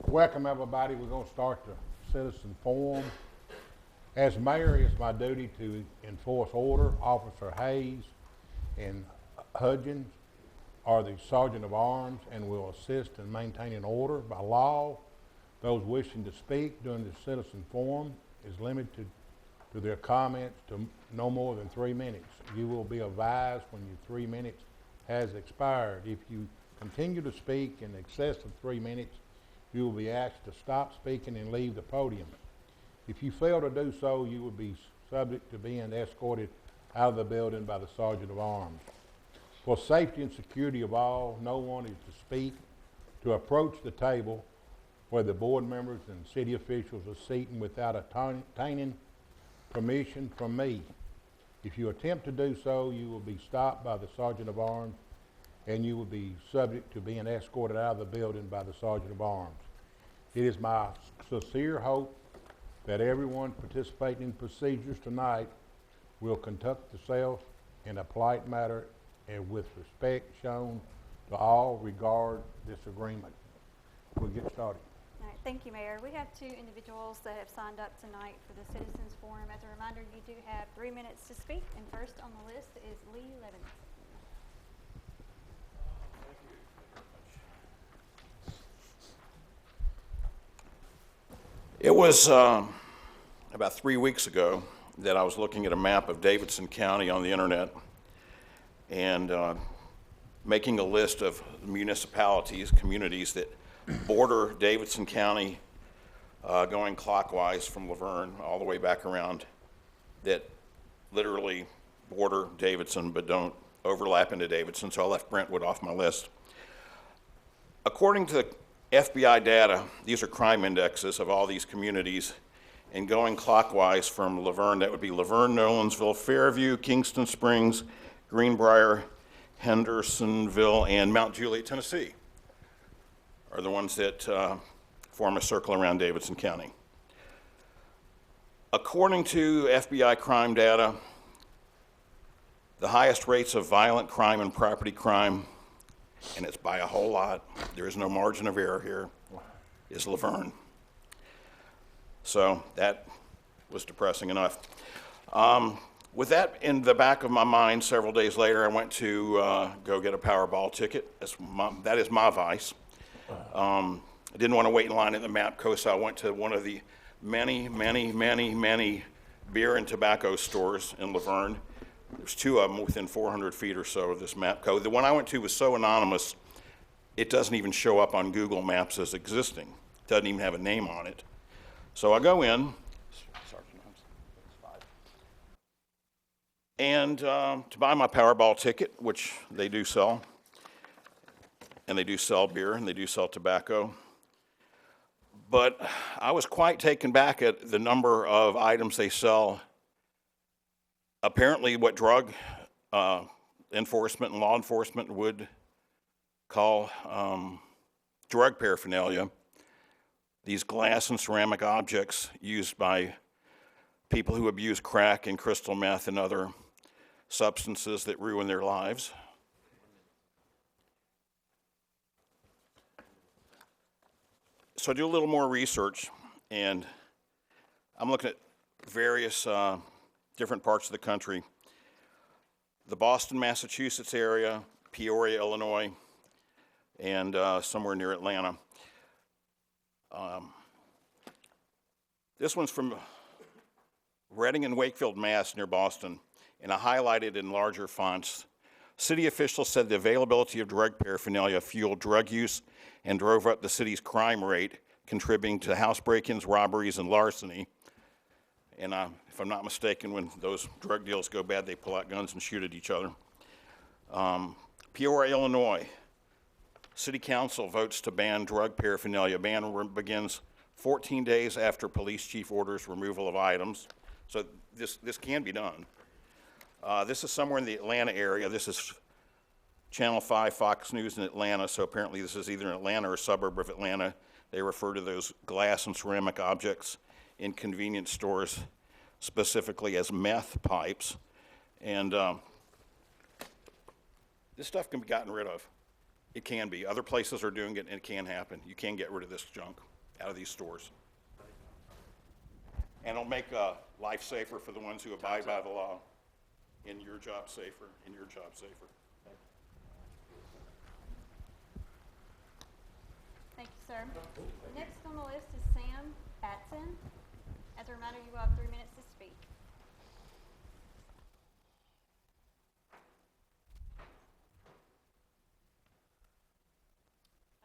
Welcome, everybody. We're going to start the citizen forum. As mayor, it's my duty to enforce order. Officer Hayes and Hudgens are the sergeant of arms and will assist in maintaining order. By law, those wishing to speak during the citizen forum is limited to their comments to no more than 3 minutes. You will be advised when your 3 minutes has expired. If you continue to speak in excess of 3 minutes, you will be asked to stop speaking and leave the podium. If you fail to do so, you will be subject to being escorted out of the building by the sergeant of arms. For safety and security of all, no one is to speak, to approach the table where the board members and city officials are seating without obtaining permission from me. If you attempt to do so, you will be stopped by the sergeant of arms and you will be subject to being escorted out of the building by the sergeant of arms. It is my sincere hope that everyone participating in procedures tonight will conduct themselves in a polite manner and with respect shown to all regard this agreement. We'll get started. All right, thank you, Mayor. We have 2 individuals that have signed up tonight for the Citizens Forum. As a reminder, you do have 3 minutes to speak, and first on the list is Lee Levins. It was about 3 weeks ago that I was looking at a map of Davidson County on the internet and making a list of municipalities, communities that border Davidson County, going clockwise from Laverne all the way back around, that literally border Davidson but don't overlap into Davidson, so I left Brentwood off my list. According to FBI data, these are crime indexes of all these communities, and going clockwise from Laverne, that would be Laverne, Nolensville, Fairview, Kingston Springs, Greenbrier, Hendersonville, and Mount Juliet, Tennessee, are the ones that form a circle around Davidson County. According to FBI crime data, the highest rates of violent crime and property crime, and it's by a whole lot, there is no margin of error here, is Laverne. So that was depressing enough. With that in the back of my mind, several days later, I went to go get a Powerball ticket. That is my vice. I didn't want to wait in line at the MAPCO, so I went to one of the many beer and tobacco stores in Laverne. There's 2 of them within 400 feet or so of this MAPCO. The one I went to was so anonymous, it doesn't even show up on Google Maps as existing. It doesn't even have a name on it. So I go in, and to buy my Powerball ticket, which they do sell, and they do sell beer, and they do sell tobacco. But I was quite taken back at the number of items they sell. Apparently what drug enforcement and law enforcement would call drug paraphernalia, these glass and ceramic objects used by people who abuse crack and crystal meth and other substances that ruin their lives. So I do a little more research, and I'm looking at various different parts of the country. The Boston, Massachusetts area, Peoria, Illinois, and somewhere near Atlanta. This one's from Reading and Wakefield, Mass, near Boston, and I highlighted in larger fonts. City officials said the availability of drug paraphernalia fueled drug use and drove up the city's crime rate, contributing to house break-ins, robberies, and larceny. And if I'm not mistaken, when those drug deals go bad, they pull out guns and shoot at each other. Peoria, Illinois. City Council votes to ban drug paraphernalia. Ban begins 14 days after police chief orders removal of items. So this can be done. This is somewhere in the Atlanta area. This is Channel 5 Fox News in Atlanta, so apparently this is either in Atlanta or a suburb of Atlanta. They refer to those glass and ceramic objects in convenience stores specifically as meth pipes. And this stuff can be gotten rid of. It can be. Other places are doing it, and it can happen. You can get rid of this junk. out of these stores. And it'll make life safer for the ones who abide by the law, and your job safer, and your job safer. Thank you, sir. Next on the list is Sam Batson. As a reminder, you will have 3 minutes to speak.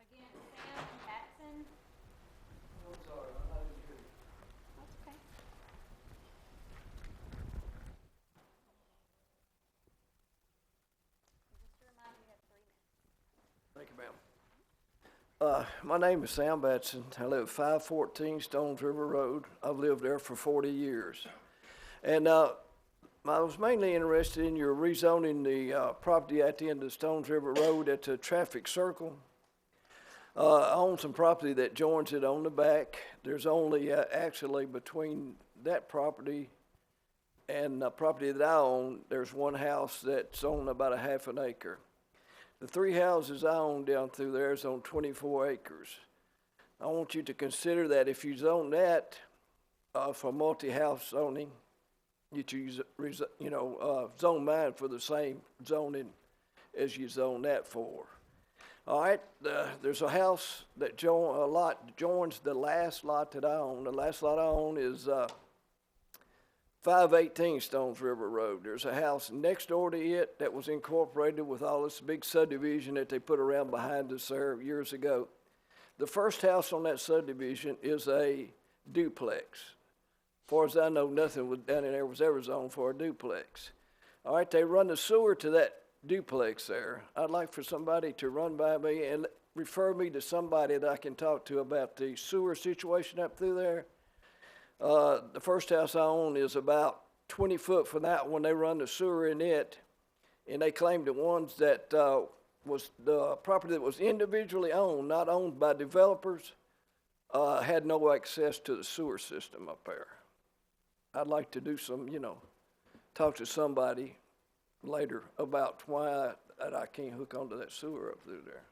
Again, Sam Batson. I'm sorry, I'm not even here. That's okay. Just a reminder, you have 3 minutes. Thank you, ma'am. My name is Sam Batson. I live at 514 Stones River Road. I've lived there for 40 years. And I was mainly interested in your rezoning the property at the end of Stones River Road at the traffic circle. I own some property that joins it on the back. There's only actually between that property and the property that I own, there's one house that's on about a half an acre. The 3 houses I own down through there is on 24 acres. I want you to consider that if you zone that for multi-house zoning, zone mine for the same zoning as you zone that for. All right, there's a house that joins the last lot that I own. The last lot I own is 518 Stones River Road. There's a house next door to it that was incorporated with all this big subdivision that they put around behind us there years ago. The first house on that subdivision is a duplex. As far as I know, nothing down in there was ever zoned for a duplex. All right, they run the sewer to that duplex there. I'd like for somebody to run by me and refer me to somebody that I can talk to about the sewer situation up through there. The first house I own is about 20 foot from that one. They run the sewer in it, and they claim the ones that was the property that was individually owned, not owned by developers, had no access to the sewer system up there. I'd like to do some, talk to somebody later about why that I can't hook onto that sewer up through there.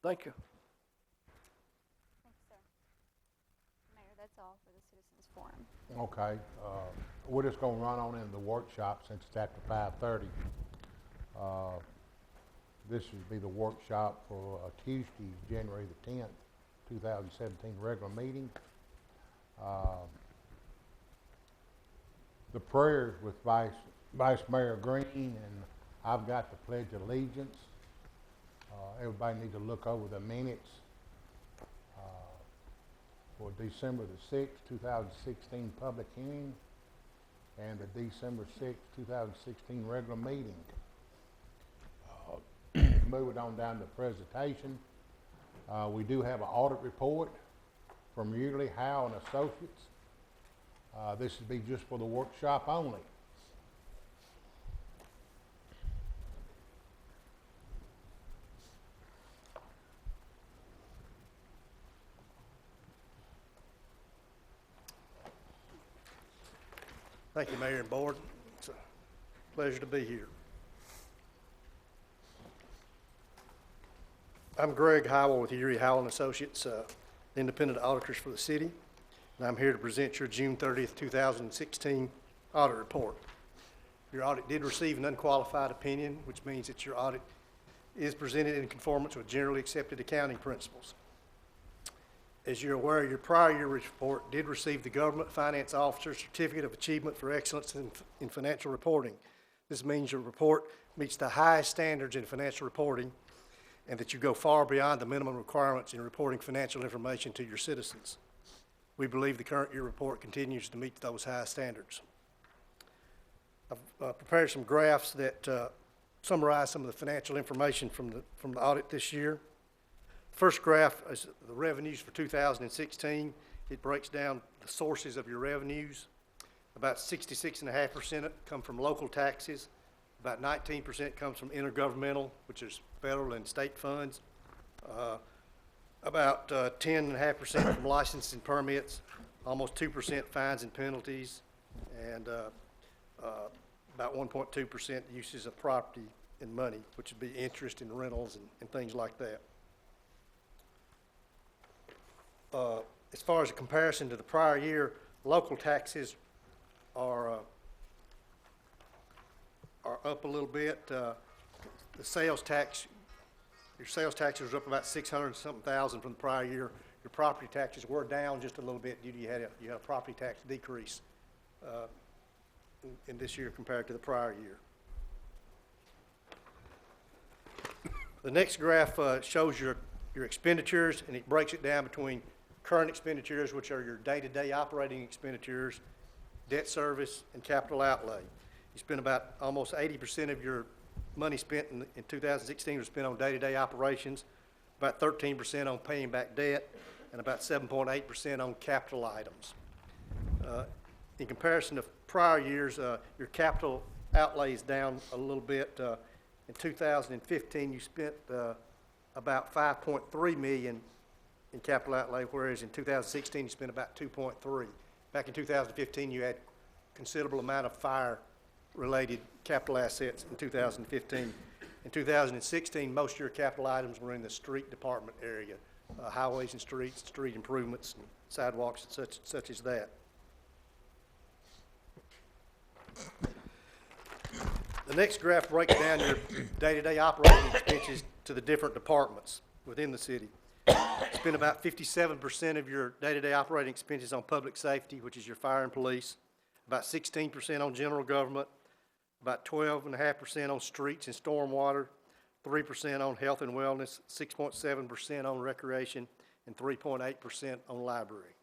Thank you. Thank you, sir. Mayor, that's all for the citizens forum. Okay, we're just gonna run on into the workshop since it's after 5:30. This would be the workshop for Tuesday, January the 10th, 2017 regular meeting. The prayers with Vice Mayor Green, and I've got the Pledge of Allegiance. Everybody needs to look over the minutes for December the 6th, 2016 public hearing and the December 6th, 2016 regular meeting. Moving on down to presentation. We do have an audit report from Yearly Howe and Associates. This would be just for the workshop only. Thank you, Mayor and Board. It's a pleasure to be here. I'm Greg Howell with Erie Howell & Associates, independent auditors for the city, and I'm here to present your June 30th, 2016 audit report. Your audit did receive an unqualified opinion, which means that your audit is presented in conformance with generally accepted accounting principles. As you're aware, your prior year report did receive the Government Finance Officer Certificate of Achievement for Excellence in Financial Reporting. This means your report meets the highest standards in financial reporting and that you go far beyond the minimum requirements in reporting financial information to your citizens. We believe the current year report continues to meet those high standards. I've prepared some graphs that summarize some of the financial information from the audit this year. First graph is the revenues for 2016. It breaks down the sources of your revenues. About 66.5% come from local taxes. About 19% comes from intergovernmental, which is federal and state funds. About 10.5% from licenses and permits. Almost 2% fines and penalties. And about 1.2% uses of property and money, which would be interest and rentals and things like that. as far as a comparison to the prior year, local taxes are up a little bit. The sales tax, your sales taxes are up about 600-something thousand from the prior year. Your property taxes were down just a little bit due to you had a property tax decrease in this year compared to the prior year. The next graph shows your expenditures, and it breaks it down between current expenditures, which are your day-to-day operating expenditures, debt service, and capital outlay. You spend about almost 80% of your money spent in 2016 was spent on day-to-day operations, about 13% on paying back debt, and about 7.8% on capital items. In comparison to prior years, your capital outlay is down a little bit. In 2015, you spent about $5.3 million in capital outlay, whereas in 2016, you spent about $2.3. Back in 2015, you had considerable amount of fire-related capital assets in 2015. In 2016, most of your capital items were in the street department area, highways and streets, street improvements, and sidewalks, and such as that. The next graph breaks down your day-to-day operating expenses to the different departments within the city. Spend about 57% of your day-to-day operating expenses on public safety, which is your fire and police, about 16% on general government, about 12.5% on streets and stormwater, 3% on health and wellness, 6.7% on recreation, and 3.8% on library.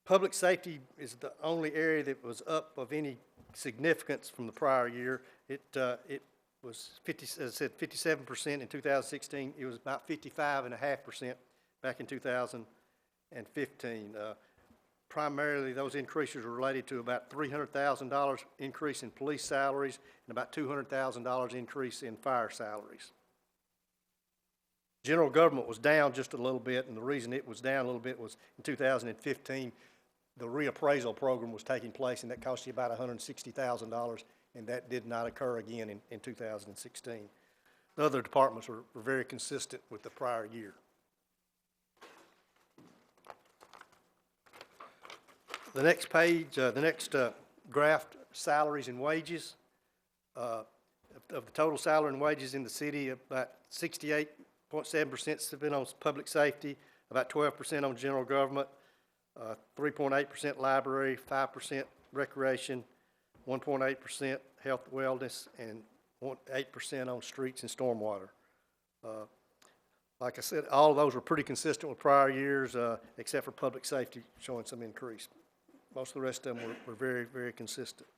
Public safety is the only area that was up of any significance from the prior year. It was 57% in 2016. It was about 55.5% back in 2015. Primarily, those increases were related to about $300,000 increase in police salaries and about $200,000 increase in fire salaries. General government was down just a little bit, and the reason it was down a little bit was in 2015, the reappraisal program was taking place, and that cost you about $160,000, and that did not occur again in 2016. The other departments were very consistent with the prior year. The next page, the next graph, salaries and wages. Of the total salary and wages in the city, about 68.7% spent on public safety, about 12% on general government, 3.8% library, 5% recreation, 1.8% health and wellness, and 8% on streets and stormwater. Like I said, all of those were pretty consistent with prior years, except for public safety showing some increase. Most of the rest of them were very, very consistent.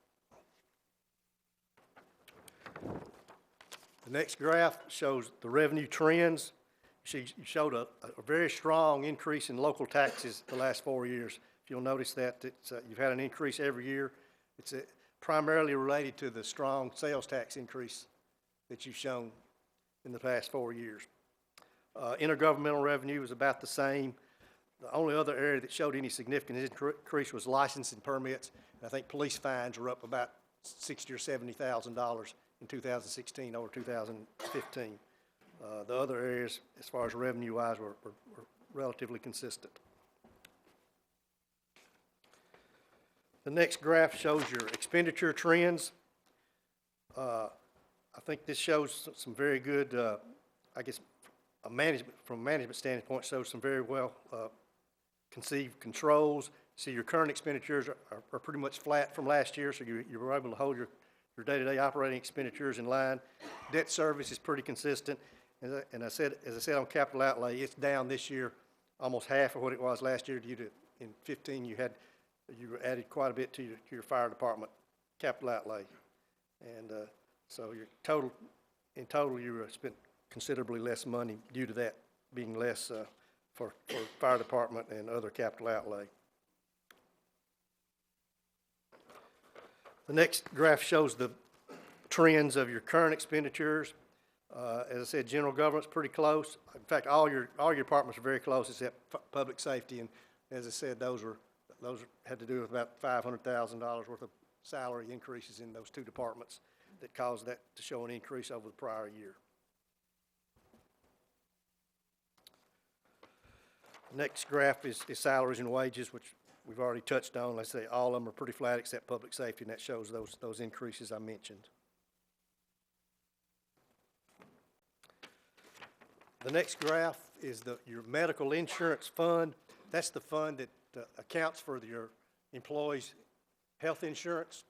The next graph shows the revenue trends. She showed a very strong increase in local taxes the last 4 years. If you'll notice that, you've had an increase every year. It's primarily related to the strong sales tax increase that you've shown in the past 4 years. Intergovernmental revenue was about the same. The only other area that showed any significant increase was licensing permits. I think police fines were up about $60,000 or $70,000 in 2016 over 2015. The other areas, as far as revenue-wise, were relatively consistent. The next graph shows your expenditure trends. I think this shows some very good, I guess, from a management standpoint, shows some very well conceived controls. See, your current expenditures are pretty much flat from last year, so you were able to hold your day-to-day operating expenditures in line. Debt service is pretty consistent. And as I said on capital outlay, it's down this year almost half of what it was last year due to, in 15, you added quite a bit to your fire department capital outlay. And so in total, you spent considerably less money due to that being less for fire department and other capital outlay. The next graph shows the trends of your current expenditures. As I said, general government's pretty close. In fact, all your departments are very close except public safety. And as I said, those had to do with about $500,000 worth of salary increases in those two departments that caused that to show an increase over the prior year. Next graph is salaries and wages, which we've already touched on. Let's say all of them are pretty flat except public safety, and that shows those increases I mentioned. The next graph is your medical insurance fund. That's the fund that accounts for your employees' health insurance.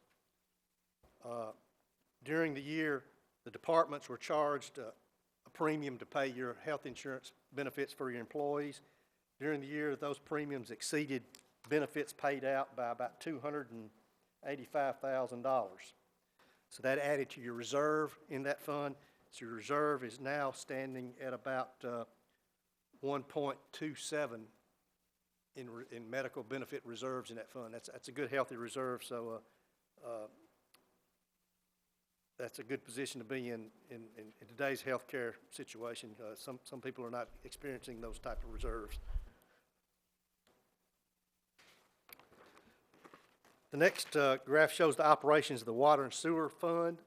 During the year, the departments were charged a premium to pay your health insurance benefits for your employees. During the year, those premiums exceeded benefits paid out by about $285,000. So that added to your reserve in that fund. So your reserve is now standing at about 1.27 in medical benefit reserves in that fund. That's a good, healthy reserve. So that's a good position to be in today's healthcare situation. Some people are not experiencing those type of reserves. The next graph shows the operations of the water and sewer fund.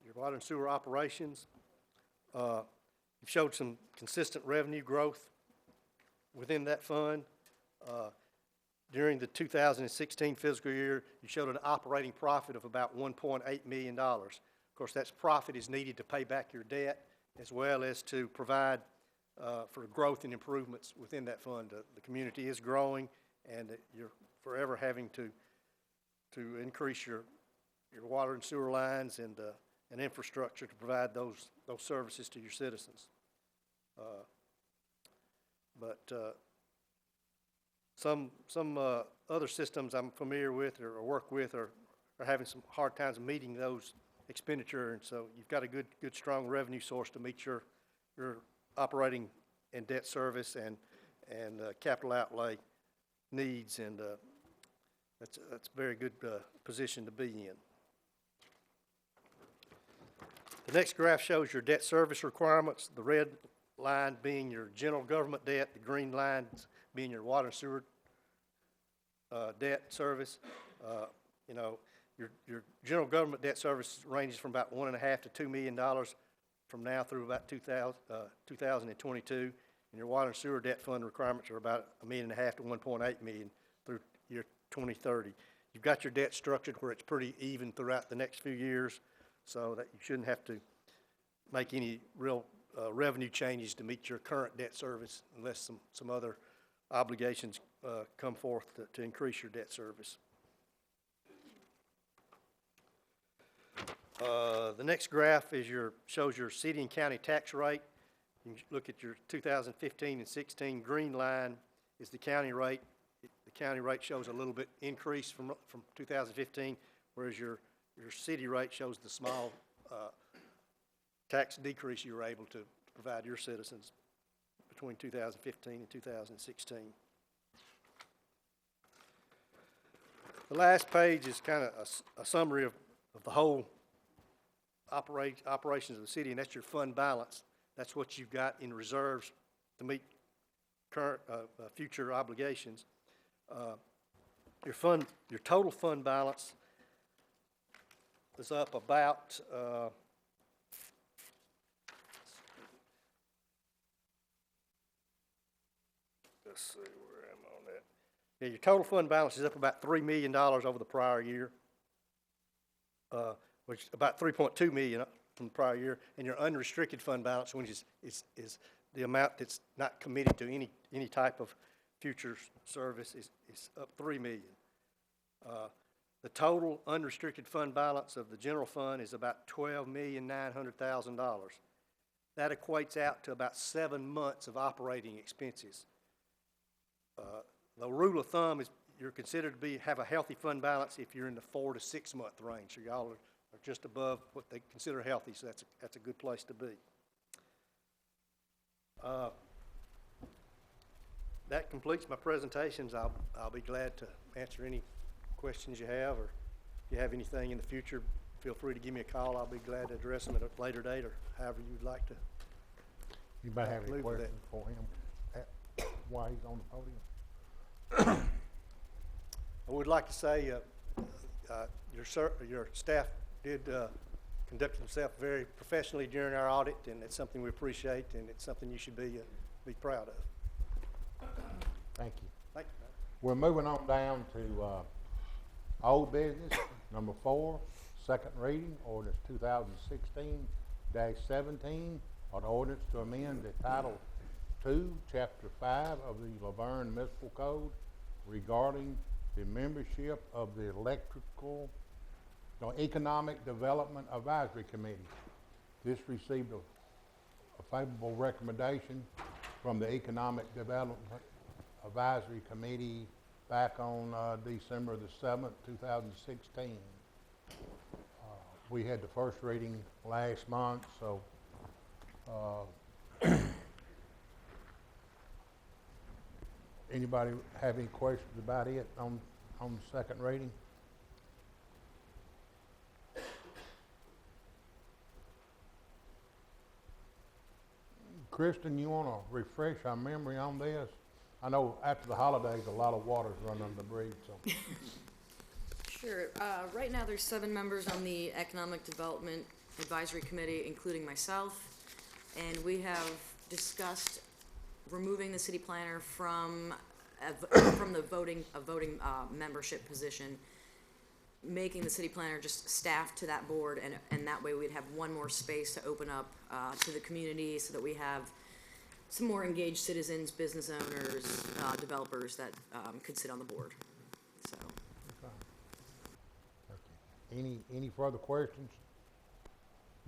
Your water and sewer operations. You've showed some consistent revenue growth within that fund. During the 2016 fiscal year, you showed an operating profit of about $1.8 million. Of course, that profit is needed to pay back your debt as well as to provide for growth and improvements within that fund. The community is growing, and you're forever having to increase your water and sewer lines and infrastructure to provide those services to your citizens. Some other systems I'm familiar with or work with are having some hard times meeting those expenditure, and so you've got a good strong revenue source to meet your operating and debt service and capital outlay needs, and that's a very good position to be in. The next graph shows your debt service requirements, the red line being your general government debt, the green lines being your water and sewer debt service. Your general government debt service ranges from about $1.5 to $2 million from now through about 2022, and your water and sewer debt fund requirements are about $1.5 million to $1.8 million through year 2030. You've got your debt structured where it's pretty even throughout the next few years, so that you shouldn't have to make any real revenue changes to meet your current debt service unless some other obligations come forth to increase your debt service. The next graph shows your city and county tax rate. You can look at your 2015 and 16. Green line is the county rate. The county rate shows a little bit increase from 2015, whereas your city rate shows the small tax decrease you were able to provide your citizens between 2015 and 2016. The last page is kind of a summary of the whole operations of the city, and that's your fund balance. That's what you've got in reserves to meet current future obligations. Your total fund balance is up about let's see, where am I on that? Yeah, your total fund balance is up about $3 million over the prior year, which is about $3.2 million from the prior year, and your unrestricted fund balance, which is the amount that's not committed to any type of future service, is up $3 million. The total unrestricted fund balance of the general fund is about $12,900,000. That equates out to about 7 months of operating expenses. The rule of thumb is you're considered to have a healthy fund balance if you're in the 4 to 6 month range. So y'all are just above what they consider healthy, so that's a good place to be. That completes my presentations. I'll be glad to answer any questions you have, or if you have anything in the future, feel free to give me a call. I'll be glad to address them at a later date or however you'd like to. Anybody have any questions for him while he's on the podium? I would like to say your staff did conduct themselves very professionally during our audit, and it's something we appreciate, and it's something you should be proud of. Thank you. Thank you. We're moving on down to old business, number 4, second reading, ordinance 2016-17, an ordinance to amend the Title 2, Chapter 5 of the Laverne Municipal Code regarding the membership of the Economic Development Advisory Committee. This received a favorable recommendation from the Economic Development Advisory Committee back on December the 7th, 2016. We had the first reading last month, so anybody have any questions about it on the second reading? Kristen, you want to refresh our memory on this? I know after the holidays, a lot of water's run under the bridge, so. Sure. Right now, there's 7 members on the Economic Development Advisory Committee, including myself, and we have discussed removing the city planner from the voting membership position, making the city planner just staff to that board, and that way we'd have one more space to open up to the community, so that we have some more engaged citizens, business owners, developers that could sit on the board. So. Okay. Any further questions?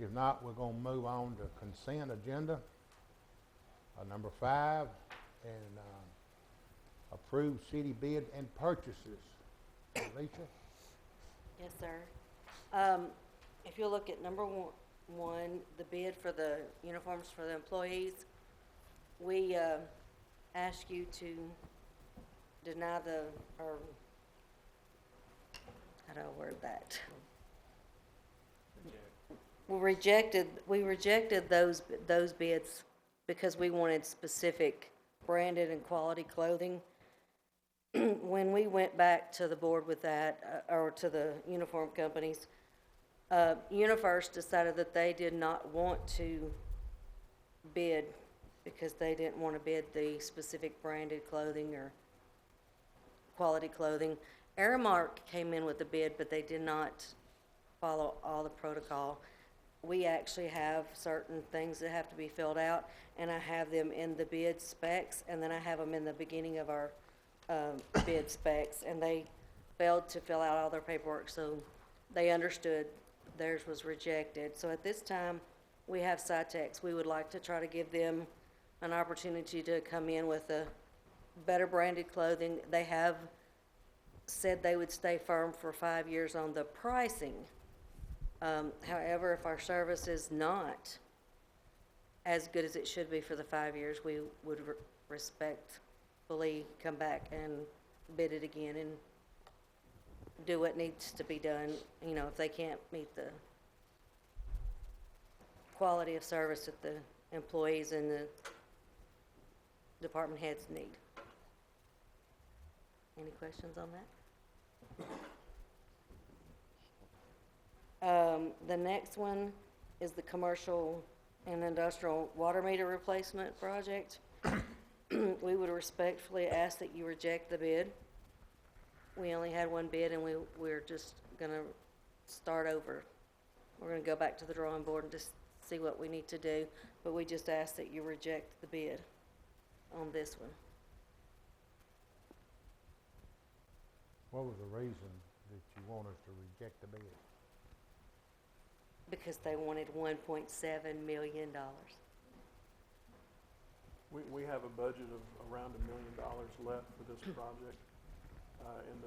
If not, we're going to move on to consent agenda. Number 5, and approve city bid and purchases. Alicia? Yes, sir. If you look at number one, the bid for the uniforms for the employees, we ask you to deny or how do I word that? We rejected those bids because we wanted specific branded and quality clothing. When we went back to the board with that, or to the uniform companies, UniFirst decided that they did not want to bid because they didn't want to bid the specific branded clothing or quality clothing. Aramark came in with a bid, but they did not follow all the protocol. We actually have certain things that have to be filled out, and I have them in the bid specs, and then I have them in the beginning of our bid specs, and they failed to fill out all their paperwork, so they understood theirs was rejected. So at this time, we have Cytex. We would like to try to give them an opportunity to come in with a better branded clothing. They have said they would stay firm for 5 years on the pricing. However, if our service is not as good as it should be for the 5 years, we would respectfully come back and bid it again and do what needs to be done, you know, if they can't meet the quality of service that the employees and the department heads need. Any questions on that? The next one is the commercial and industrial water meter replacement project. We would respectfully ask that you reject the bid. We only had one bid, and we're just gonna start over. We're gonna go back to the drawing board and just see what we need to do, but we just ask that you reject the bid on this one. What was the reason that you want us to reject the bid? Because they wanted $1.7 million. We have a budget of around $1 million left for this project. And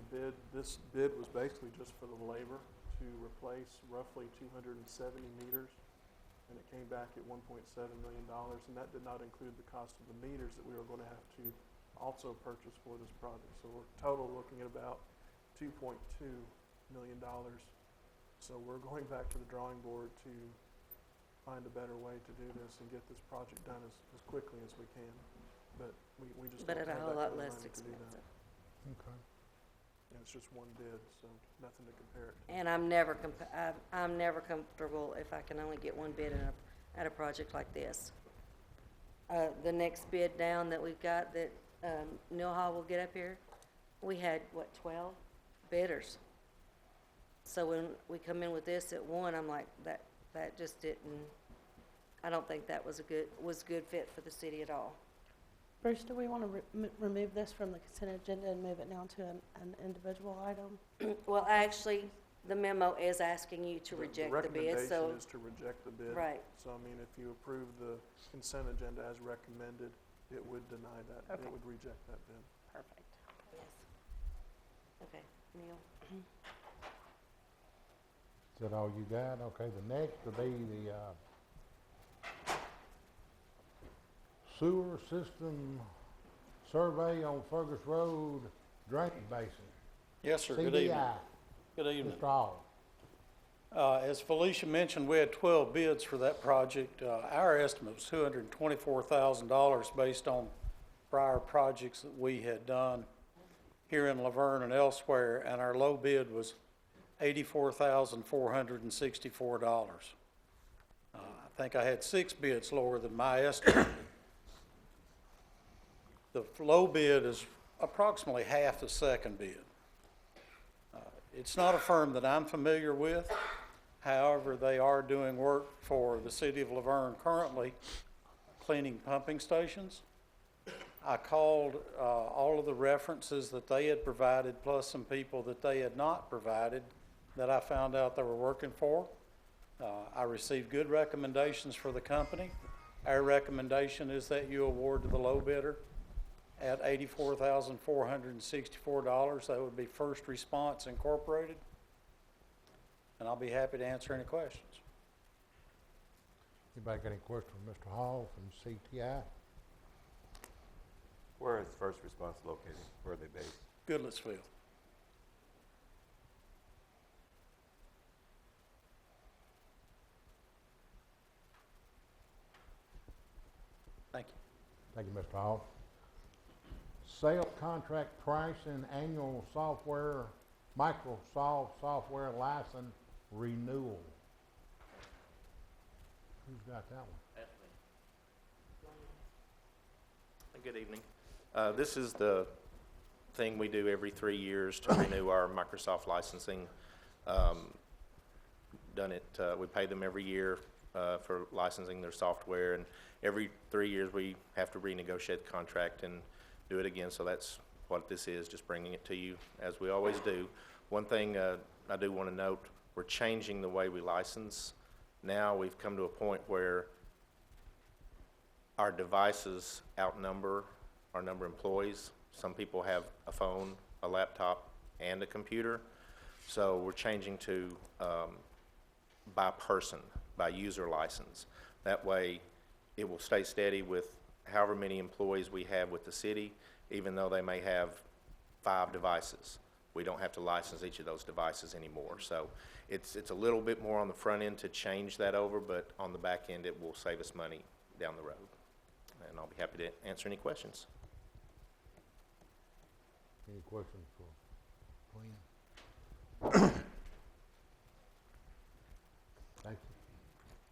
this bid was basically just for the labor to replace roughly 270 meters. And it came back at $1.7 million, and that did not include the cost of the meters that we were going to have to also purchase for this project. So we're total looking at about $2.2 million. So we're going back to the drawing board to find a better way to do this and get this project done as quickly as we can. But we just But don't at a have whole that lot kind of less money to do that. expensive. Okay. And it's just one bid, so nothing to compare it to. And I'm never comfortable if I can only get one bid at a project like this. The next bid down that we've got that Neil Hall will get up here, we had, what, 12 bidders? So when we come in with this at 1, I'm like, that just didn't, I don't think that was a good fit for the city at all. Bruce, do we want to remove this from the consent agenda and move it down to an individual item? Well, actually, the memo is asking you to reject the bid, recommendation so, is to reject the bid. right. So, I mean, if you approve the consent agenda as recommended, it would deny that, it Okay. would reject that bid. Perfect. Yes. Okay, Neil? Is that all you got? Okay, the next will be the, sewer system survey on Fergus Road drainage basin. Yes, sir. Good evening. CDI, Good evening. Mr. Hall. As Felicia mentioned, we had 12 bids for that project. Our estimate was $224,000 based on prior projects that we had done here in Laverne and elsewhere, and our low bid was $84,464. I think I had 6 bids lower than my estimate. The low bid is approximately half the second bid. It's not a firm that I'm familiar with. However, they are doing work for the city of Laverne currently, cleaning pumping stations. I called all of the references that they had provided, plus some people that they had not provided that I found out they were working for. I received good recommendations for the company. Our recommendation is that you award to the low bidder at $84,464. That would be First Response Incorporated. And I'll be happy to answer any questions. Anybody got any questions for Mr. Hall from CTI? Where is First Response located? Where are they based? Goodlettsville. Thank you. Thank you, Mr. Hall. Sale contract pricing, annual software, Microsoft software license renewal. Who's got that one? Good evening. This is the thing we do every 3 years to renew our Microsoft licensing. We pay them every year for licensing their software, and every 3 years we have to renegotiate the contract and do it again. So that's what this is, just bringing it to you as we always do. One thing I do want to note, we're changing the way we license. Now we've come to a point where our devices outnumber our number of employees. Some people have a phone, a laptop, and a computer. So we're changing to by person, by user license. That way it will stay steady with however many employees we have with the city, even though they may have 5 devices. We don't have to license each of those devices anymore. So it's a little bit more on the front end to change that over, but on the back end it will save us money down the road. And I'll be happy to answer any questions. Any questions for Glenn? Thank you.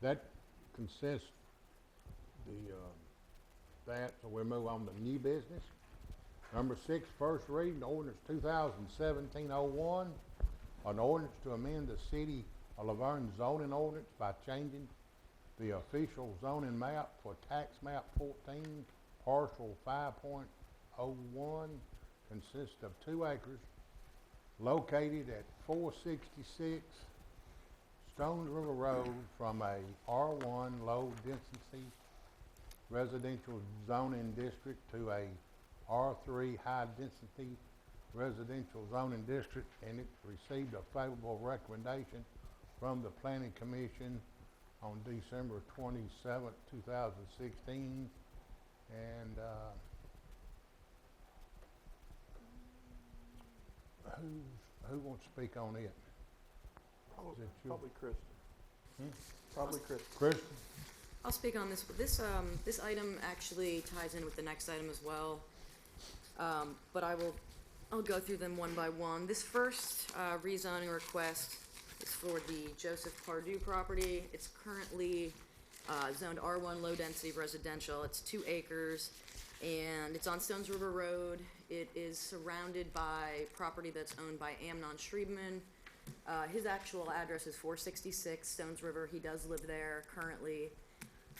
That consists that, so we'll move on to new business. Number 6, first reading, ordinance 2017-01, an ordinance to amend the city of Laverne zoning ordinance by changing the official zoning map for tax map 14, parcel 5.01, consists of 2 acres, located at 466 Stones River Road from a R1 low density residential zoning district to a R3 high density residential zoning district, and it received a favorable recommendation from the Planning Commission on December 27th, 2016. And who wants to speak on it? Is it you? Probably Kristen. Probably Kristen. Kristen? I'll speak on this, but this item actually ties in with the next item as well. But I'll go through them one by one. This first rezoning request is for the Joseph Pardue property. It's currently zoned R1 low density residential. It's 2 acres. And it's on Stones River Road. It is surrounded by property that's owned by Amnon Schriebman. His actual address is 466 Stones River. He does live there currently.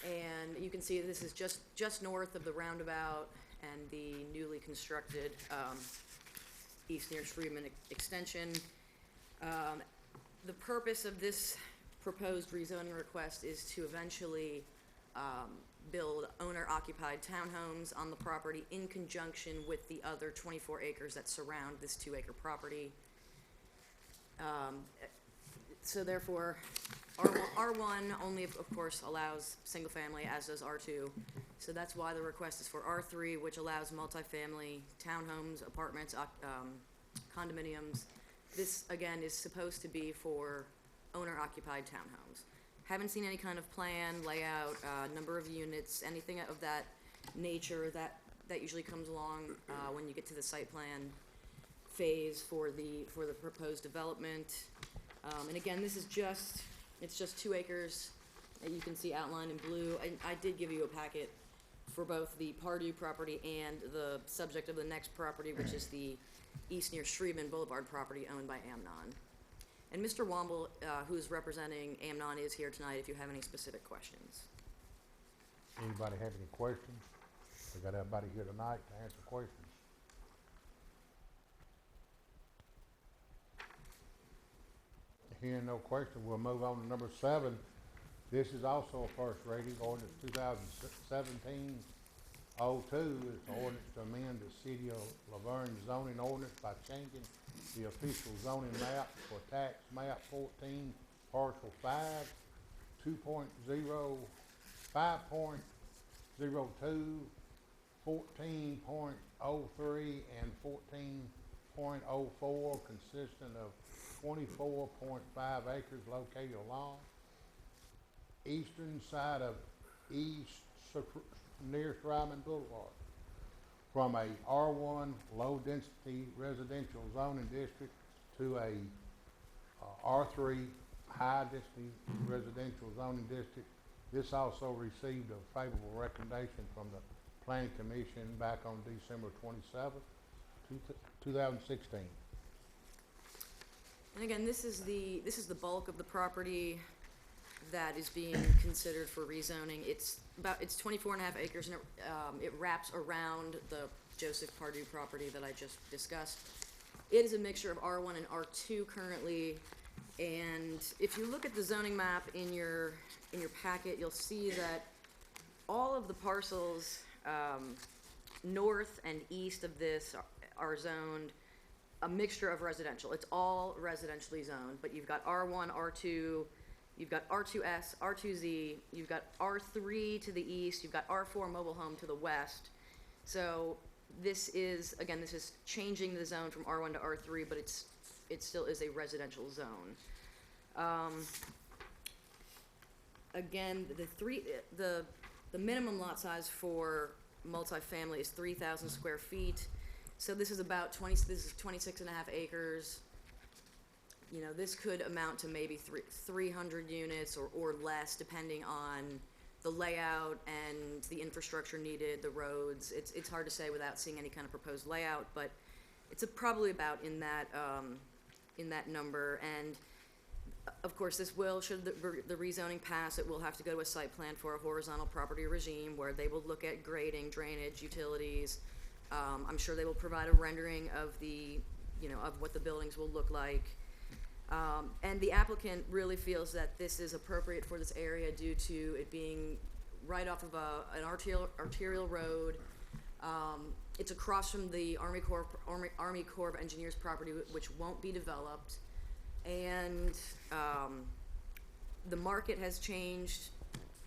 And you can see this is just north of the roundabout and the newly constructed East near Schriebman extension. The purpose of this proposed rezoning request is to eventually build owner-occupied townhomes on the property in conjunction with the other 24 acres that surround this 2-acre property. So therefore, R1 only, of course, allows single-family, as does R2. So that's why the request is for R3, which allows multifamily, townhomes, apartments, condominiums. This, again, is supposed to be for owner-occupied townhomes. Haven't seen any kind of plan, layout, number of units, anything of that nature. That usually comes along when you get to the site plan phase for the proposed development. And again, this is it's just 2 acres that you can see outlined in blue. I did give you a packet for both the Pardue property and the subject of the next property, which is the East near Schriebman Boulevard property owned by Amnon. And Mr. Womble, who's representing Amnon, is here tonight if you have any specific questions. Anybody have any questions? We got everybody here tonight to answer questions. Hearing no question, we'll move on to number 7. This is also a first reading, ordinance 2017-02. It's an ordinance to amend the City of La Vergne zoning ordinance by changing the official zoning map for tax map 14, parcel 5, 2.0, 5.02, 14.03, and 14.04, consisting of 24.5 acres located along eastern side of near Schriebman Boulevard, from a R1 low-density residential zoning district to a R3 high-density residential zoning district. This also received a favorable recommendation from the Planning Commission back on December 27th, 2016. And again, this is the bulk of the property that is being considered for rezoning. It's 24.5 acres, and it wraps around the Joseph Pardue property that I just discussed. It is a mixture of R1 and R2 currently, and if you look at the zoning map in your packet, you'll see that all of the parcels north and east of this are zoned a mixture of residential. It's all residentially zoned, but you've got R1, R2, you've got R2S, R2Z, you've got R3 to the east, you've got R4 mobile home to the west. So this is changing the zone from R1 to R3, but it still is a residential zone. Again, the minimum lot size for multifamily is 3,000 square feet. So this is 26.5 acres. You know, this could amount to maybe 300 units or less, depending on the layout and the infrastructure needed, the roads. It's hard to say without seeing any kind of proposed layout, but it's probably about in that number. And of course, this will, should the rezoning pass, it will have to go to a site plan for a horizontal property regime where they will look at grading, drainage, utilities. I'm sure they will provide a rendering of of what the buildings will look like. And the applicant really feels that this is appropriate for this area due to it being right off of an arterial road. It's across from the Army Corps of Engineers property, which won't be developed. And the market has changed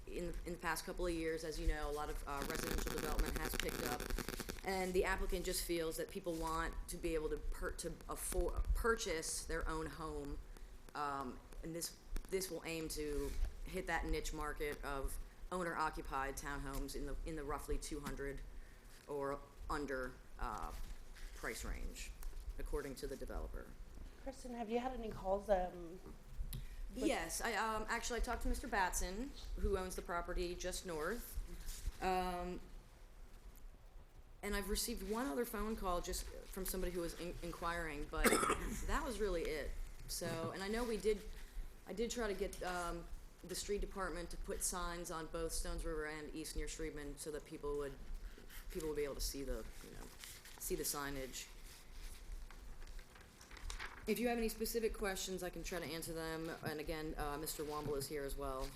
in the past couple of years. As you know, a lot of residential development has picked up. And the applicant just feels that people want to be able to purchase their own home, and this will aim to hit that niche market of owner-occupied townhomes in the roughly 200 or under price range, according to the developer. Kristen, have you had any calls? Yes, I talked to Mr. Batson, who owns the property just north. And I've received one other phone call just from somebody who was inquiring, but that was really it. So, and I know I did try to get, the street department to put signs on both Stones River and East near Shreveport so that people would be able to see see the signage. If you have any specific questions, I can try to answer them. And again, Mr. Womble is here as well.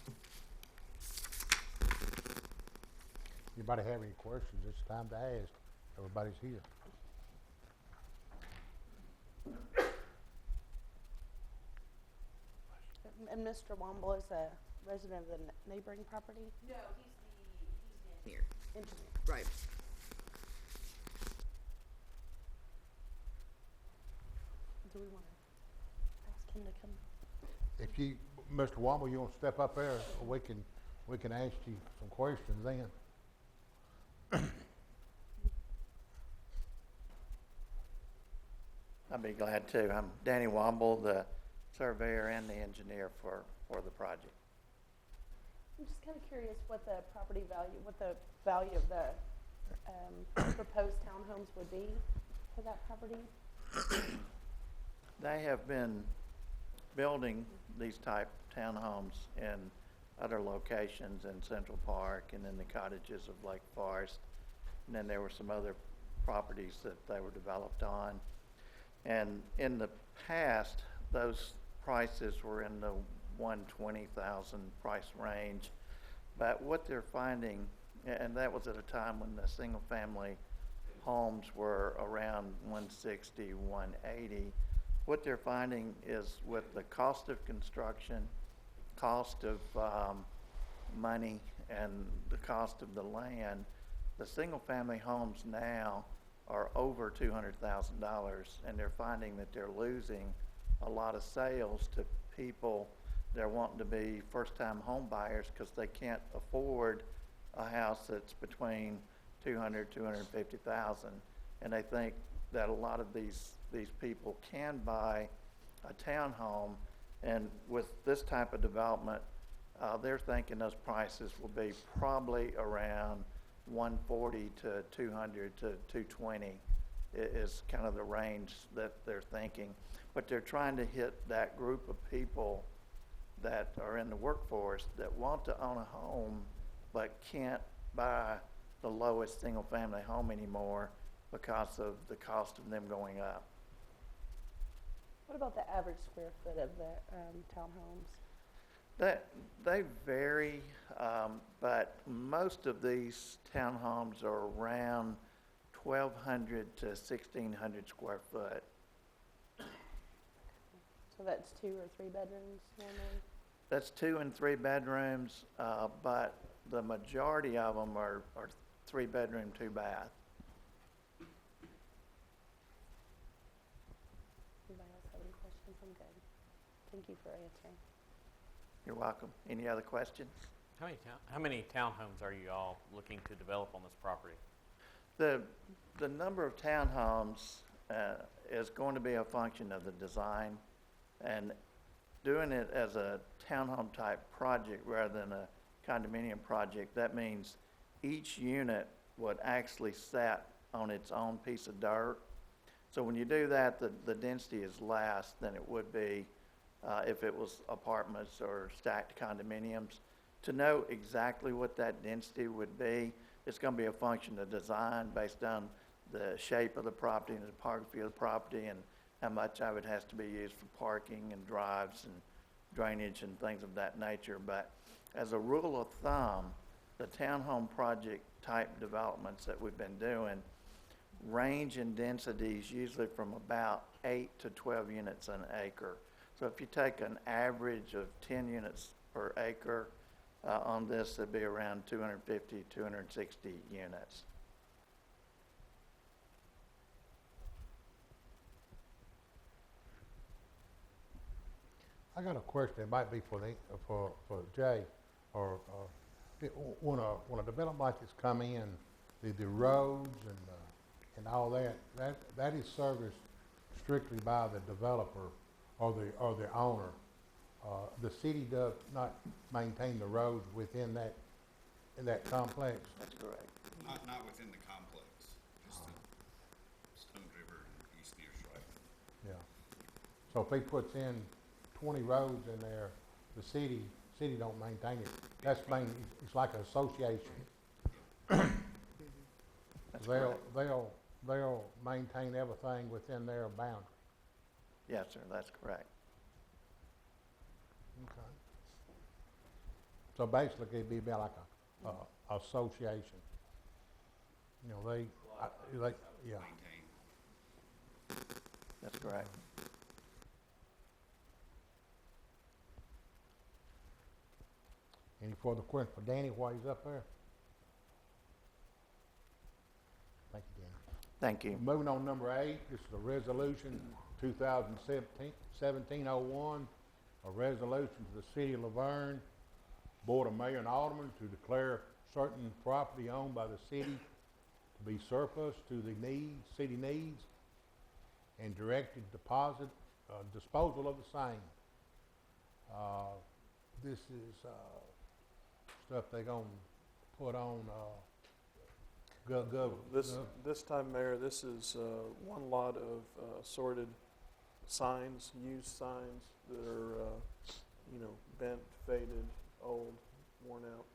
Anybody have any questions? It's time to ask. Everybody's here. And Mr. Womble is a resident of the neighboring property? No, he's the engineer. Engineer. Right. Do we want to ask him to come? If you, Mr. Womble, you want to step up there, we can ask you some questions then. I'd be glad to. I'm Danny Womble, the surveyor and the engineer for the project. I'm just kind of curious what the value of the proposed townhomes would be for that property? They have been building these type townhomes in other locations in Central Park and in the cottages of Lake Forest. And then there were some other properties that they were developed on. And in the past, those prices were in the $120,000 price range. But what they're finding, and that was at a time when the single-family homes were around $160,000, $180,000. What they're finding is with the cost of construction, cost of money, and the cost of the land, the single-family homes now are over $200,000, and they're finding that they're losing a lot of sales to people that are wanting to be first-time home buyers because they can't afford a house that's between $200,000, $250,000, and they think that a lot of these people can buy a townhome, and with this type of development, they're thinking those prices will be probably around $140,000 to $200,000 to $220,000 is kind of the range that they're thinking. But they're trying to hit that group of people that are in the workforce that want to own a home but can't buy the lowest single-family home anymore because of the cost of them going up. What about the average square foot of the townhomes? They vary, but most of these townhomes are around 1,200 to 1,600 square foot. So that's 2 or 3 bedrooms normally? That's 2 and 3 bedrooms, but the majority of them are 3 bedroom, 2 bath. Anybody else have any questions? I'm good. Thank you for answering. You're welcome. Any other questions? How many townhomes are you all looking to develop on this property? The number of townhomes is going to be a function of the design, and doing it as a townhome type project rather than a condominium project, that means each unit would actually sit on its own piece of dirt. So when you do that, the density is less than it would be if it was apartments or stacked condominiums. To know exactly what that density would be, it's going to be a function of design based on the shape of the property and the topography of the property and how much of it has to be used for parking and drives and drainage and things of that nature. But as a rule of thumb, the townhome project type developments that we've been doing range in densities usually from about 8 to 12 units an acre. So if you take an average of 10 units per acre on this, it'd be around 250, 260 units. I got a question. It might be for Jay, or when a development like this come in, the roads and all that is serviced strictly by the developer or the owner. The city does not maintain the roads within that complex. That's correct. Not within the complex. So if he puts in 20 roads in there, the city don't maintain it. That's main, it's like an association. That's correct. They'll maintain everything within their boundary. Yes, sir, that's correct. Okay. So basically, it'd be about like a association. You know, yeah. That's correct. Any further questions for Danny while he's up there? Thank you, Danny. Thank you. Moving on to number 8, this is a resolution 2017-01, a resolution to the city of Laverne, Board of Mayor and Aldermen to declare certain property owned by the city to be surplus to the city needs, and directed disposal of the same. This is stuff they're gonna put on This time, Mayor, this is one lot of assorted signs, used signs that are, bent, faded, old, worn out.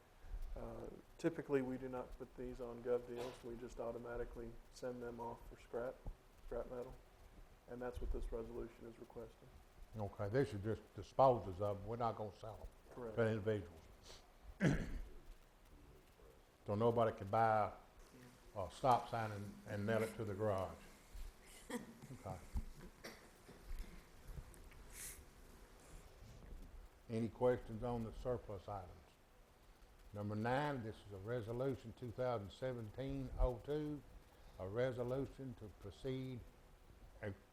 Typically, we do not put these on gov deals. We just automatically send them off for scrap metal, and that's what this resolution is requesting. Okay, this is just disposes of them. We're not gonna sell them Correct. to individuals. So nobody can buy a stop sign and nail it to the garage. Okay. Any questions on the surplus items? Number 9, this is a resolution 2017-02, a resolution to proceed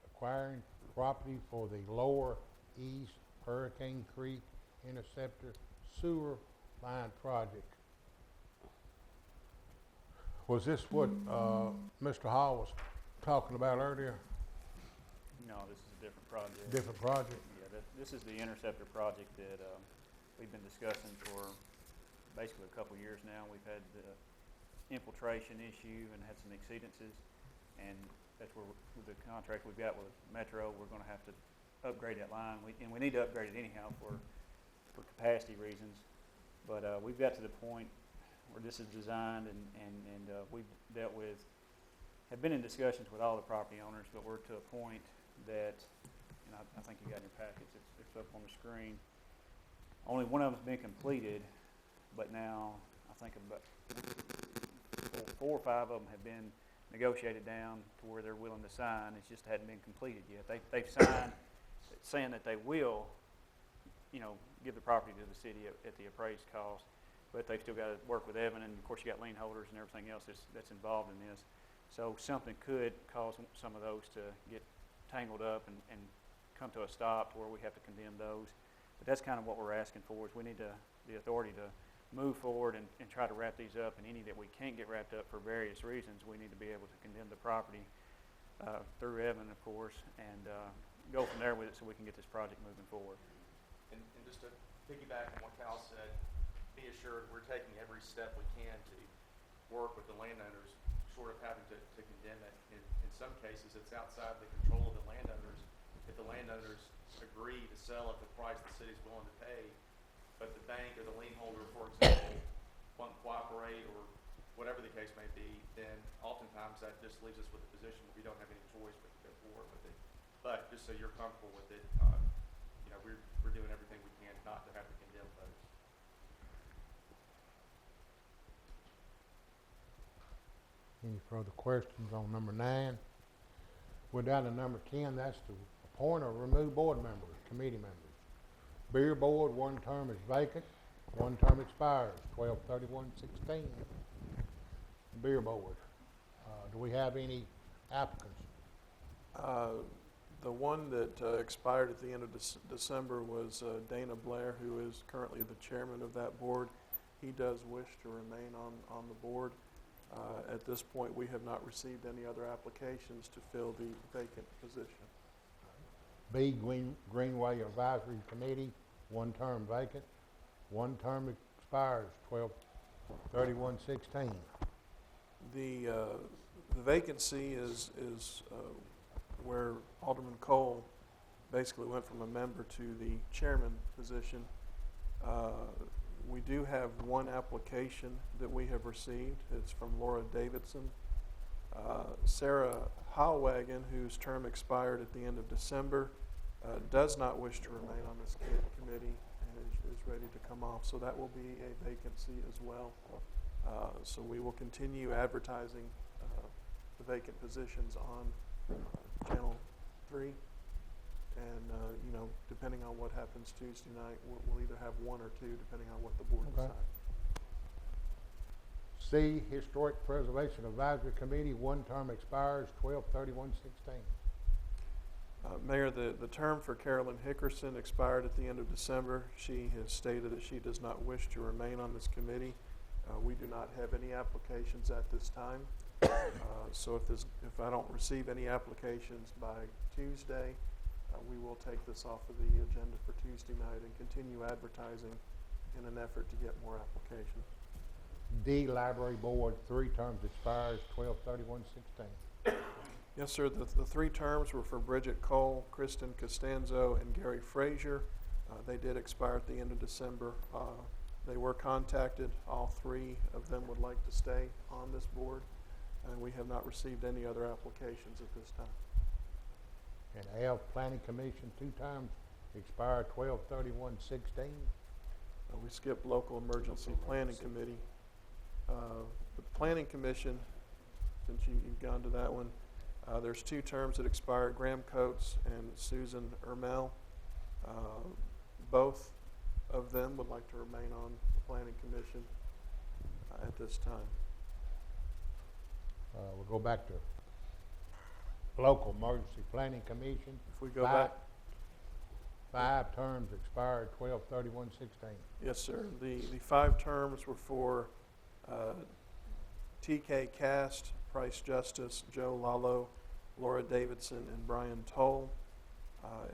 acquiring property for the Lower East Hurricane Creek Interceptor Sewer Line Project. Was this what Mr. Hall was talking about earlier? No, this is a different project. Different project? Yeah, this is the interceptor project that we've been discussing for basically a couple years now. We've had the infiltration issue and had some exceedances, and that's where with the contract we've got with Metro, we're going to have to upgrade that line. And we need to upgrade it anyhow for capacity reasons. But we've got to the point where this is designed, and we've have been in discussions with all the property owners, but we're to a point that, and I think you got in your packets, it's up on the screen. Only one of them's been completed, but now I think about 4 or 5 of them have been negotiated down to where they're willing to sign. It just hadn't been completed yet. They've signed saying that they will, give the property to the city at the appraised cost, but they've still got to work with Evan, and of course you got lien holders and everything else that's involved in this. So something could cause some of those to get tangled up and come to a stop to where we have to condemn those. But that's kind of what we're asking for, is we need the authority to move forward and try to wrap these up, and any that we can't get wrapped up for various reasons, we need to be able to condemn the property through Evan, of course, and go from there with it so we can get this project moving forward. And just to piggyback on what Cal said, be assured we're taking every step we can to work with the landowners, short of having to condemn it. In some cases, it's outside the control of the landowners. If the landowners agree to sell at the price the city's willing to pay, but the bank or the lien holder, for example, won't cooperate or whatever the case may be, then oftentimes that just leaves us with a position where we don't have any choice but to go forward with it. But just so you're comfortable with it, we're doing everything we can not to have to condemn those. Any further questions on number 9? We're down to number 10. That's to appoint or remove board members, committee members. Beer Board, 1 term is vacant, 1 term expires 12/31/16. Beer Board, do we have any applicants? The one that expired at the end of December was Dana Blair, who is currently the chairman of that board. He does wish to remain on the board. At this point, we have not received any other applications to fill the vacant position. B, Greenway Advisory Committee, 1 term vacant, 1 term expires 12/31/16. The vacancy is where Alderman Cole basically went from a member to the chairman position. We do have one application that we have received. It's from Laura Davidson. Sarah Howwagon, whose term expired at the end of December, does not wish to remain on this committee and is ready to come off. So that will be a vacancy as well. So we will continue advertising the vacant positions on Channel 3. And, you know, depending on what happens Tuesday night, we'll either have one or two, depending on what the board Okay. decides. C, Historic Preservation Advisory Committee, one term expires 12/31/16. Mayor, the term for Carolyn Hickerson expired at the end of December. She has stated that she does not wish to remain on this committee. We do not have any applications at this time. So if I don't receive any applications by Tuesday, we will take this off of the agenda for Tuesday night and continue advertising in an effort to get more applications. D, Library Board, 3 terms expires 12/31/16. Yes, sir. The three terms were for Bridget Cole, Kristen Costanzo, and Gary Frazier. They did expire at the end of December. They were contacted. All 3 of them would like to stay on this board, and we have not received any other applications at this time. And F, Planning Commission, 2 terms expire 12/31/16. We skipped Local Emergency Planning Committee. The Planning Commission, since you've gone to that one, there's 2 terms that expire, Graham Coates and Susan Ermel. Both of them would like to remain on the Planning Commission at this time. We'll go back to Local Emergency Planning Commission. If we go back. 5 terms expired 12/31/16. Yes, sir. The 5 terms were for T.K. Cast, Price Justice, Joe Lallo, Laura Davidson, and Brian Toll.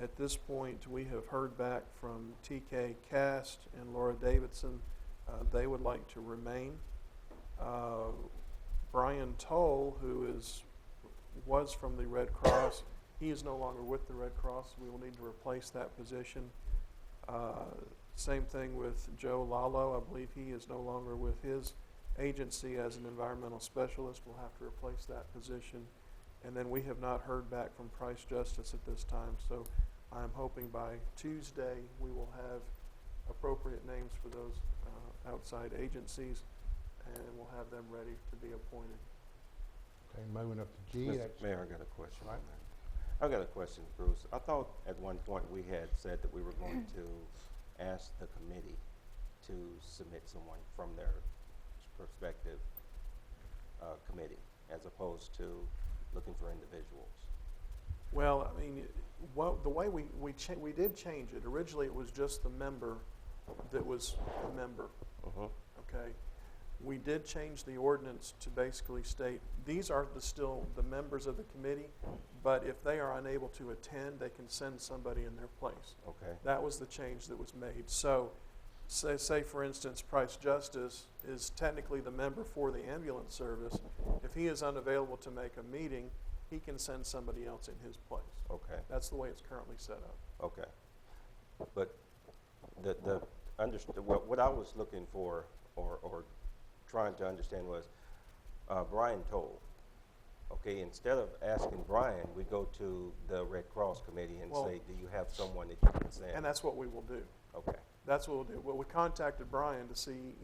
At this point, we have heard back from T.K. Cast and Laura Davidson. They would like to remain. Brian Toll, who was from the Red Cross, he is no longer with the Red Cross. We will need to replace that position. Same thing with Joe Lallo. I believe he is no longer with his agency as an environmental specialist. We'll have to replace that position. And then we have not heard back from Price Justice at this time. So I'm hoping by Tuesday we will have appropriate names for those outside agencies, and we'll have them ready to be appointed. Okay, moving up to G. Mr. Mayor, I got a question on that. I got a question, Bruce. I thought at one point we had said that we were going to ask the committee to submit someone from their prospective committee, as opposed to looking for individuals. Well, I mean, the way we did change it. Originally, it was just the member that was a member. Okay. We did change the ordinance to basically state these are still the members of the committee, but if they are unable to attend, they can send somebody in their place. Okay. That was the change that was made. So, say for instance, Price Justice is technically the member for the ambulance service. If he is unavailable to make a meeting, he can send somebody else in his place. Okay. That's the way it's currently set up. Okay. But what I was looking for or trying to understand was Brian Toll. Okay, instead of asking Brian, we go to the Red Cross committee and say, do you have someone that you can send? And that's what we will do. Okay. That's what we'll do. Well, we contacted Brian to see,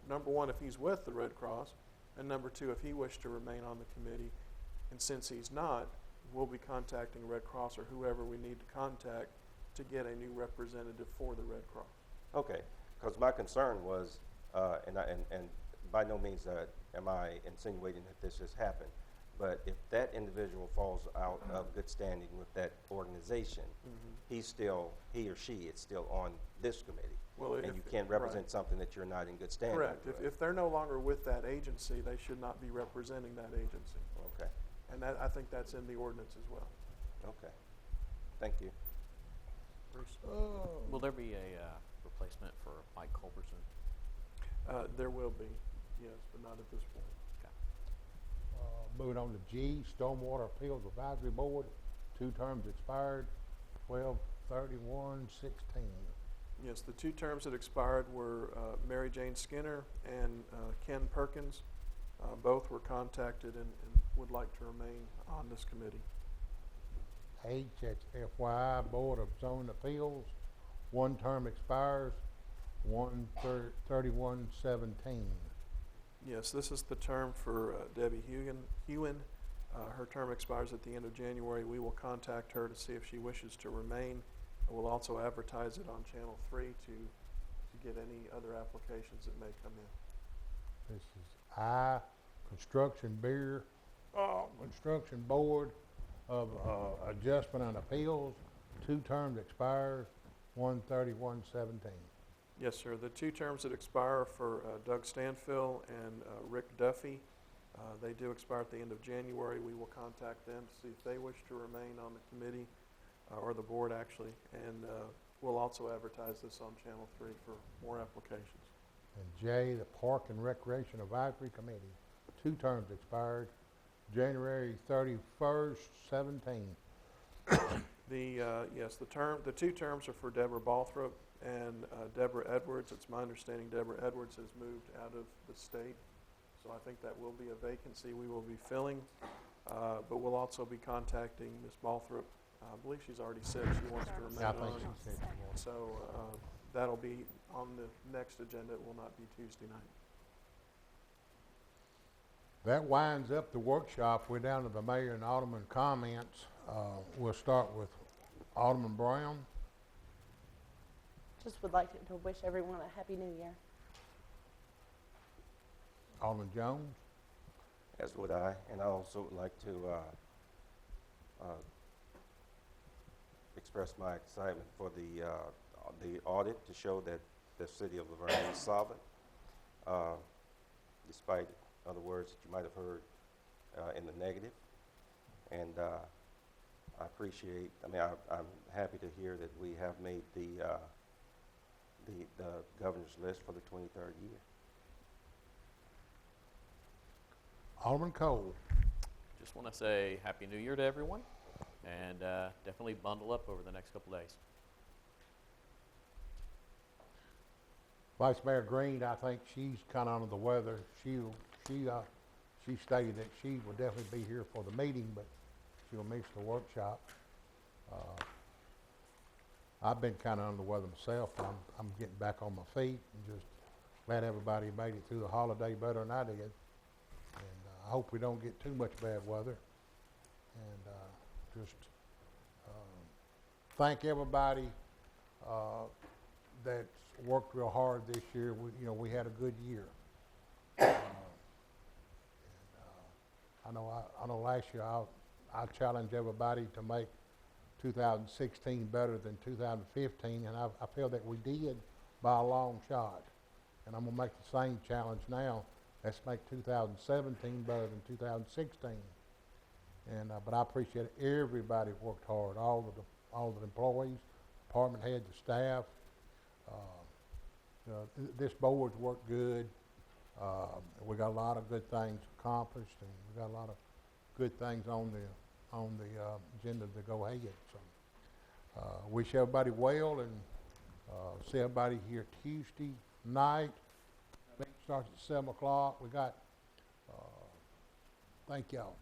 number one, if he's with the Red Cross, and number two, if he wished to remain on the committee. And since he's not, we'll be contacting Red Cross or whoever we need to contact to get a new representative for the Red Cross. Okay, because my concern was, and by no means am I insinuating that this has happened, but if that individual falls out of good standing with that organization, he or she is still on this committee. Well, and you can't represent something that you're not in good standing Correct. with. If they're no longer with that agency, they should not be representing that agency. Okay. And I think that's in the ordinance as well. Okay. Thank you. Bruce? Will there be a replacement for Mike Culberson? There will be, yes, but not at this point. Moving on to G, Stormwater Appeals Advisory Board, 2 terms expired 12/31/16. Yes, the two terms that expired were Mary Jane Skinner and Ken Perkins. Both were contacted and would like to remain on this committee. H, that's FYI, Board of Zoning Appeals, one term expires 1/31/17. Yes, this is the term for Debbie Hewen. Her term expires at the end of January. We will contact her to see if she wishes to remain. We'll also advertise it on Channel 3 to get any other applications that may come in. This is I, Construction Board of Adjustment and Appeals, two terms expires 1/31/17. Yes, sir. The two terms that expire for Doug Stanfill and Rick Duffy, they do expire at the end of January. We will contact them to see if they wish to remain on the committee, or the board actually, and we'll also advertise this on Channel 3 for more applications. And J, the Park and Recreation Advisory Committee, two terms expired January 31/17. The two terms are for Deborah Balthrop and Deborah Edwards. It's my understanding Deborah Edwards has moved out of the state, so I think that will be a vacancy we will be filling. But we'll also be contacting Ms. Balthrop. I believe she's already said she wants to remain I on. think she said she wanted. So that'll be on the next agenda. It will not be Tuesday night. That winds up the workshop. We're down to the mayor and alderman comments. We'll start with Alderman Brown. Just would like to wish everyone a happy new year. Alderman Jones. As would I, and I also would like to express my excitement for the audit to show that the city of Vergne is solvent, despite other words that you might have heard in the negative. And I appreciate, I'm happy to hear that we have made the governor's list for the 23rd year. Alderman Cole. Just want to say Happy New Year to everyone, and definitely bundle up over the next couple days. Vice Mayor Green, I think she's kind of under the weather. She stated that she will definitely be here for the meeting, but she'll miss the workshop. I've been kind of under the weather myself. I'm getting back on my feet and just glad everybody made it through the holiday better than I did. And I hope we don't get too much bad weather. And just thank everybody that's worked real hard this year. We had a good year. I know last year I challenged everybody to make 2016 better than 2015, and I feel that we did by a long shot. And I'm gonna make the same challenge now. Let's make 2017 better than 2016. And but I appreciate everybody worked hard, all the employees, department heads, the staff. This board's worked good. We got a lot of good things accomplished, and we got a lot of good things on the agenda to go ahead. So wish everybody well, and see everybody here Tuesday night. Meeting starts at 7 o'clock. We got. Thank y'all.